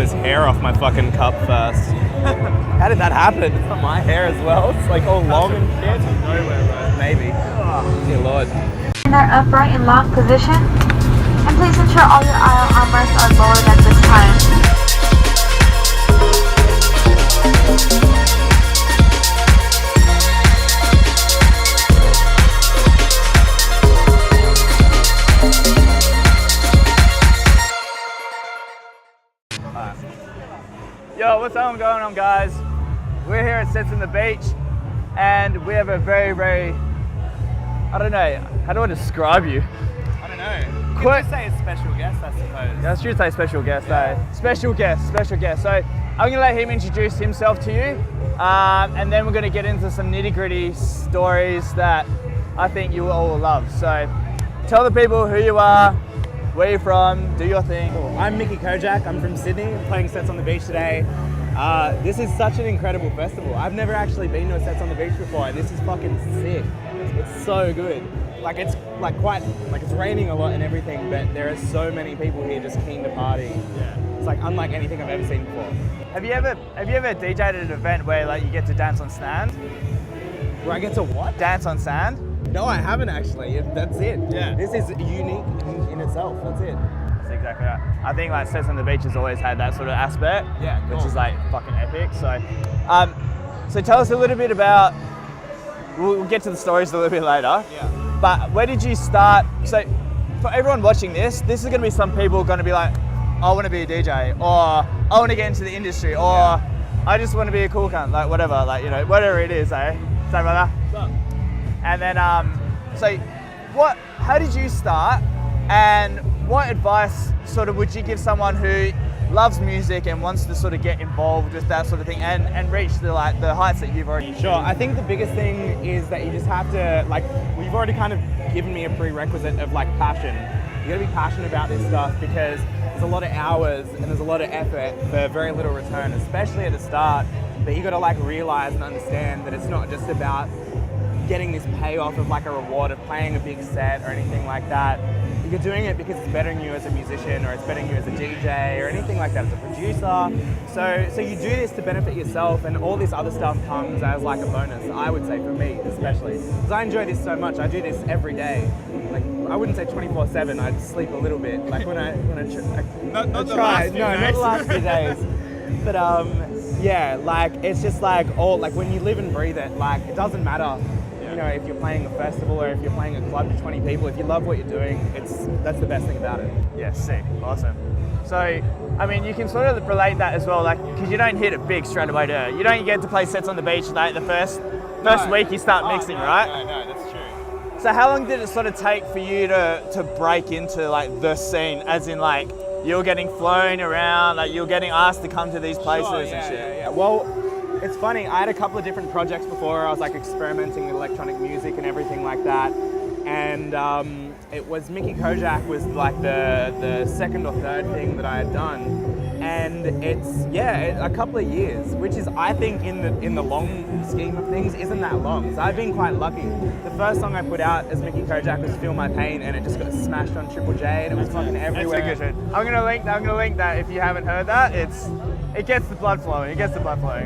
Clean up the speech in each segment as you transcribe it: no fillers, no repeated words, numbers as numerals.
this hair off my fucking cup first. How did that happen? It's not my hair as well. It's like all long and shit. Nowhere, bro. Maybe. Oh, dear Lord. In our upright and locked position. And please ensure all your aisle armrests are lowered at this time. Yo, what's going on, guys? We're here at Sets on the Beach, and we have a very, I don't know, how do I describe you? I don't know. You could just say a special guest, I suppose. Yeah, I should say special guest, eh? Special guest. So I'm gonna let him introduce himself to you, and then we're gonna get into some nitty-gritty stories that I think you all will love. So tell the people who you are, where you're from, do your thing. Cool. I'm Mickey Kojak, I'm from Sydney. I'm playing Sets on the Beach today. This is such an incredible festival. I've never actually been to a Sets on the Beach before, and this is fucking sick. It's so good. Like it's it's raining a lot and everything, but there are so many people here just keen to party. Yeah. It's like unlike anything I've ever seen before. Have you ever DJ'd at an event where like you get to dance on sand? Where I get to what? Dance on sand? No, I haven't actually. That's it. Yeah. This is unique in itself. That's it. That's exactly right. I think like Sets on the Beach has always had that sort of aspect. Yeah, cool. Which is like fucking epic. So, so tell us a little bit about. We'll get to the stories a little bit later. Yeah. But where did you start? So, for everyone watching this is going to be some people going to be like, I want to be a DJ, or I want to get into the industry, or I just want to be a cool cunt, like whatever, like you know, whatever it is, eh? Sorry, brother. What's up? And then, so how did you start, and what advice sort of would you give someone who loves music and wants to sort of get involved with that sort of thing and reach the heights that you've already? Sure, I think the biggest thing is that you just have to, like, you've already kind of given me a prerequisite of like passion. You gotta be passionate about this stuff because there's a lot of hours and there's a lot of effort for very little return, especially at the start. But you gotta like realize and understand that it's not just about getting this payoff of like a reward of playing a big set or anything like that. You're doing it because it's bettering you as a musician, or it's bettering you as a DJ, or anything like that, as a producer. So you do this to benefit yourself, and all this other stuff comes as like a bonus, I would say, for me especially. Because I enjoy this so much, I do this every day. Like, I wouldn't say 24/7, I'd sleep a little bit. Like when I Not the try, last few no, days. not the last few days. But yeah, like it's just like like when you live and breathe it, like it doesn't matter. You know, if you're playing a festival or if you're playing a club to 20 people, if you love what you're doing, that's the best thing about it. Yeah, sick, awesome. So, I mean, you can sort of relate that as well, like, because you don't hit it big straight away, do you? You don't get to play Sets on the Beach like the first week you start mixing, right? No, that's true. So how long did it sort of take for you to break into like the scene, as in like you're getting flown around, like you're getting asked to come to these places and shit? Yeah. Well, it's funny, I had a couple of different projects before. I was like experimenting with electronic music and everything like that. And it was Mickey Kojak was like the second or third thing that I had done. And it's, a couple of years, which is, I think, in the long scheme of things, isn't that long. So I've been quite lucky. The first song I put out as Mickey Kojak was Feel My Pain, and it just got smashed on Triple J, and it was fucking everywhere. That's a good shit. I'm gonna link that if you haven't heard that. It gets the blood flowing.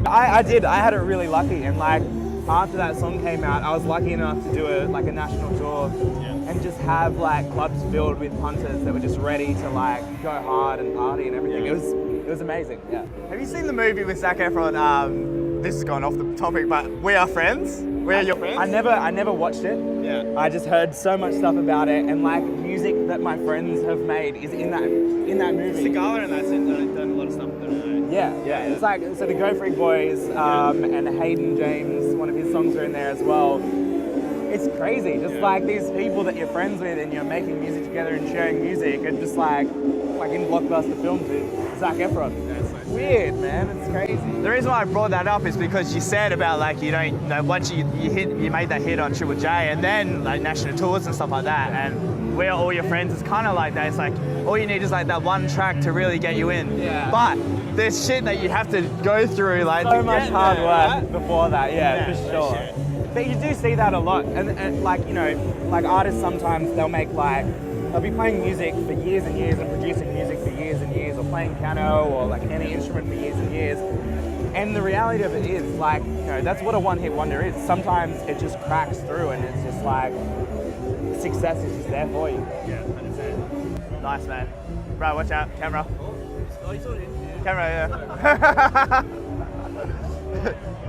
I did. I had it really lucky, and like after that song came out, I was lucky enough to do a national tour and just have like clubs filled with punters that were just ready to like go hard and party and everything. It was amazing. Yeah. Have you seen the movie with Zac Efron? This has gone off the topic, but We Are Friends. We Are Your Friends. I never watched it. Yeah. I just heard so much stuff about it, and like music that my friends have made is in that movie. Sigala and that's done a lot of stuff. Yeah. It's like, so the Go Freek boys and Hayden James, one of his songs are in there as well. It's crazy, just like these people that you're friends with and you're making music together and sharing music, and just like in blockbuster films with Zac Efron. It's weird, man, it's crazy. The reason why I brought that up is because you said about like you don't once you made that hit on Triple J and then like national tours and stuff like that, and We're All Your Friends is kind of like that. It's like all you need is like that one track to really get you in. Yeah. But there's shit that you have to go through, like so much hard work right? before that, for sure. But you do see that a lot, and like, you know, like artists sometimes they'll make like I'll be playing music for years and years and producing music for years and years, or playing piano or like any instrument for years and years. And the reality of it is, like, you know, that's what a one-hit wonder is. Sometimes it just cracks through and it's just like, success is just there for you. Yeah, 100%. Nice, man. Bro, watch out. Camera. Oh, you saw it? Camera, yeah.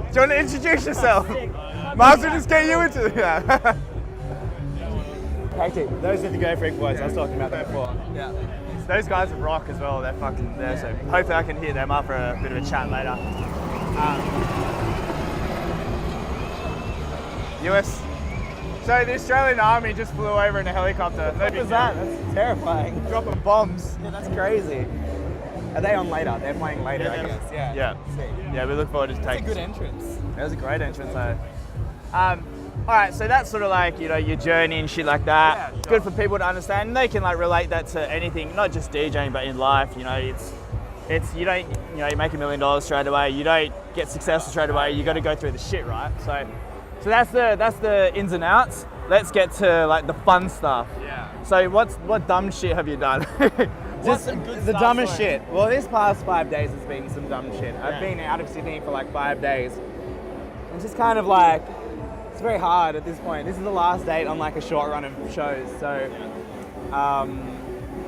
Do you want to introduce yourself? Might as well just get you into it. Yeah. Hectic. Those are the Go Freek boys. I was talking about that before. Yeah. Those guys rock as well. They're fucking there. So hopefully I can hit them up for a bit of a chat later. US. So the Australian Army just flew over in a helicopter. What was that? That's terrifying. Dropping bombs. Yeah, that's crazy. Are they on later? They're playing later, I guess. Yeah. Yeah. Sick. Yeah, we look forward to It's a taking. good entrance. That was a great entrance, though. All right, so that's sort of like, you know, your journey and shit like that. Yeah, sure. Good for people to understand, and they can like relate that to anything, not just DJing, but in life. You know, it's you don't, you know, you make $1 million straight away. You don't get successful straight away. You got to go through the shit, right? So that's the ins and outs. Let's get to like the fun stuff. Yeah. So what dumb shit have you done? Just some good the stuff dumbest for it? shit. Well, this past 5 days has been some dumb shit. Yeah. I've been out of Sydney for like 5 days. It's just kind of like, it's very hard at this point. This is the last date on like a short run of shows. So,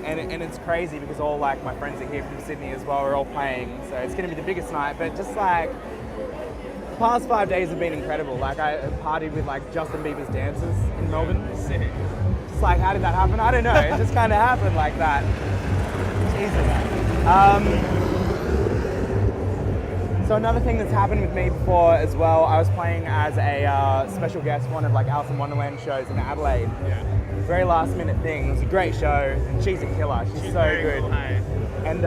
and it's crazy because all like my friends are here from Sydney as well. We're all playing. So it's going to be the biggest night. But just like, the past 5 days have been incredible. Like I partied with like Justin Bieber's dancers in Melbourne. Sick. Just like, how did that happen? I don't know. It just kind of happened like that. Jesus. So another thing that's happened with me before as well, I was playing as a special guest for one of like Alice in Wonderland shows in Adelaide. Yeah. Very last minute thing. It was a great show, and she's a killer. She's so very good. cool, hey? And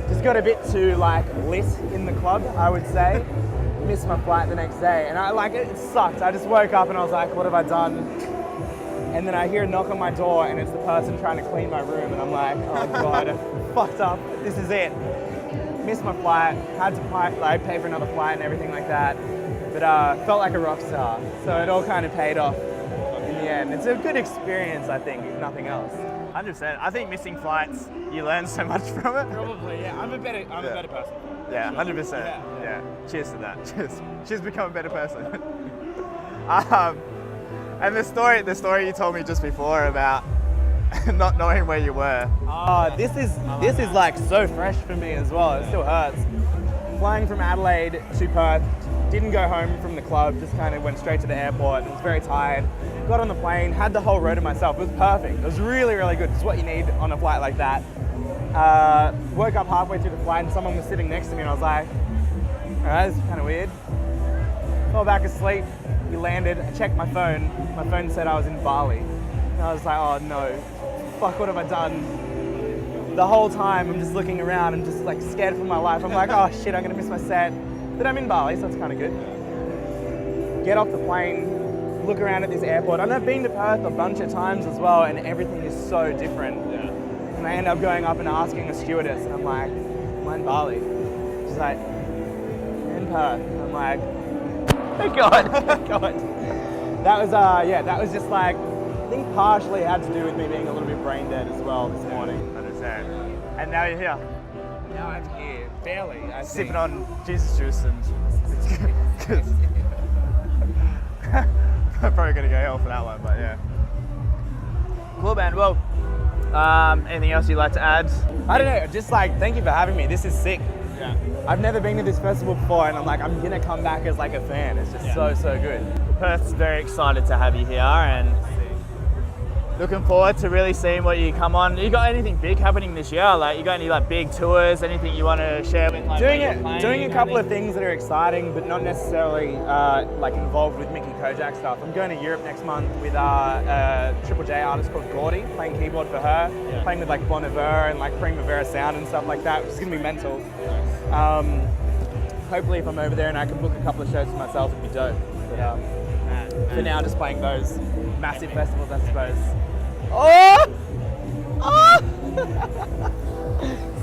just got a bit too like lit in the club, I would say. Missed my flight the next day, and I like it sucked. I just woke up and I was like, what have I done? And then I hear a knock on my door, and it's the person trying to clean my room, and I'm like, oh god, I fucked up. This is it. Missed my flight. Had to pay for another flight and everything like that. But felt like a rock star. So it all kind of paid off in the end. It's a good experience, I think, if nothing else. 100%. I think missing flights, you learn so much from it. Probably, yeah. I'm a better person. Yeah, 100%. Yeah. Yeah. Cheers to that. Cheers. Cheers, become a better person. And the story you told me just before about not knowing where you were. Oh, this is like so fresh for me as well. It still hurts. Flying from Adelaide to Perth, didn't go home from the club, just kind of went straight to the airport. I was very tired. Got on the plane, had the whole row to myself. It was perfect. It was really, really good. It's what you need on a flight like that. Woke up halfway through the flight and someone was sitting next to me and I was like, all right, this is kind of weird. Fell back asleep. We landed. I checked my phone. My phone said I was in Bali. And I was like, oh no, fuck, what have I done? The whole time I'm just looking around and just like scared for my life. I'm like, oh shit, I'm gonna miss my set. But I'm in Bali, so that's kind of good. Get off the plane, look around at this airport. And I've been to Perth a bunch of times as well, and everything is so different. Yeah. And I end up going up and asking a stewardess, and I'm like, am I in Bali? She's like, you're in Perth. And I'm like, thank God, thank God. That was, that was just like, I think partially had to do with me being a little bit brain dead as well this morning. Understand. And now you're here, Now I'm here, barely, I sipping think. on Jesus juice and I'm probably gonna go hell for that one, but yeah. Cool, man. Well, anything else you'd like to add? I don't know, just like, thank you for having me. This is sick. Yeah. I've never been to this festival before, and I'm like, I'm gonna come back as like a fan. It's just so good. Perth's very excited to have you here and looking forward to really seeing what you come on. You got anything big happening this year? Like, you got any like big tours? Anything you want to share with? Like, Doing where you're playing, doing a couple of things that are exciting, but not necessarily like involved with Mickey Kojak stuff. I'm going to Europe next month with a Triple J artist called Goody, playing keyboard for her, playing with like Bon Iver and like Primavera Sound and stuff like that, which is going to be mental. Hopefully if I'm over there and I can book a couple of shows for myself, it'd be dope. But for now, just playing those massive festivals, I suppose. Oh!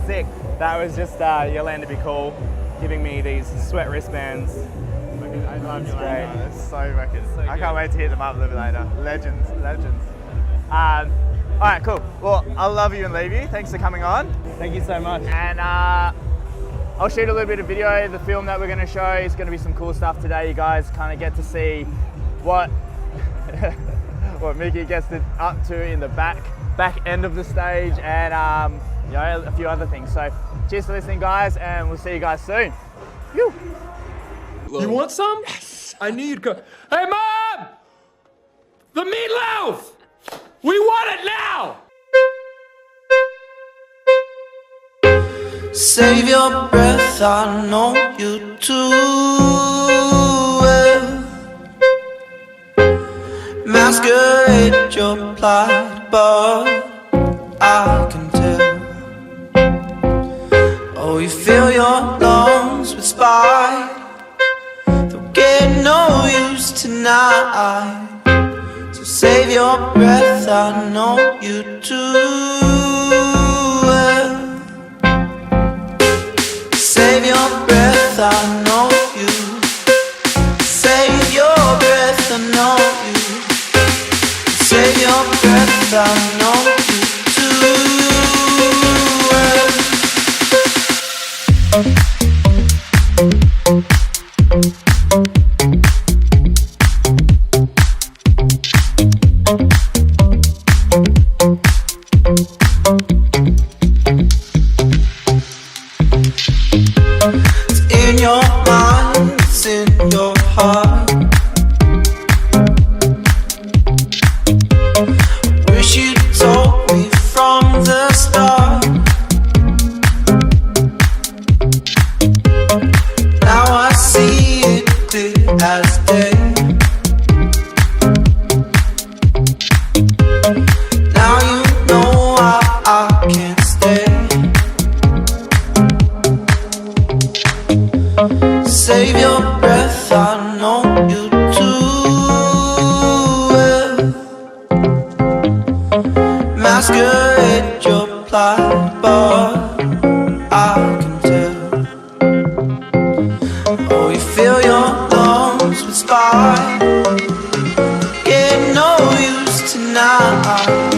Sick. That was just Yolanda Be Cool giving me these sweat wristbands. I love you, It's great. man. It's so wicked. I good. can't wait to hit them up a little bit later. Legends. All right, cool. Well, I love you and leave you. Thanks for coming on. Thank you so much. And I'll shoot a little bit of video. The film that we're going to show is going to be some cool stuff today. You guys kind of get to see what what Mickey gets up to in the back end of the stage, and you know, a few other things. So cheers for listening, guys, and we'll see you guys soon. Phew. You want some? Yes. I knew you'd go. Hey, Mom! The meatloaf! We want it now! Save your breath, I know you too well. Masquerade your plight, but I can tell. Oh, you fill your lungs with spite. They'll get no use tonight. So save your breath, I know you too well. Save your breath, I know you. Save your breath, I know you. Save your breath, I know you too well. It's in your mind, it's in your heart. Wish you told me from the start. Now I see it clear as day. Now you know why I can't stay. Save your breath, I know you too well. Masquerade your plight, but I can tell. Oh, you fill your lungs with spite. Get no use tonight.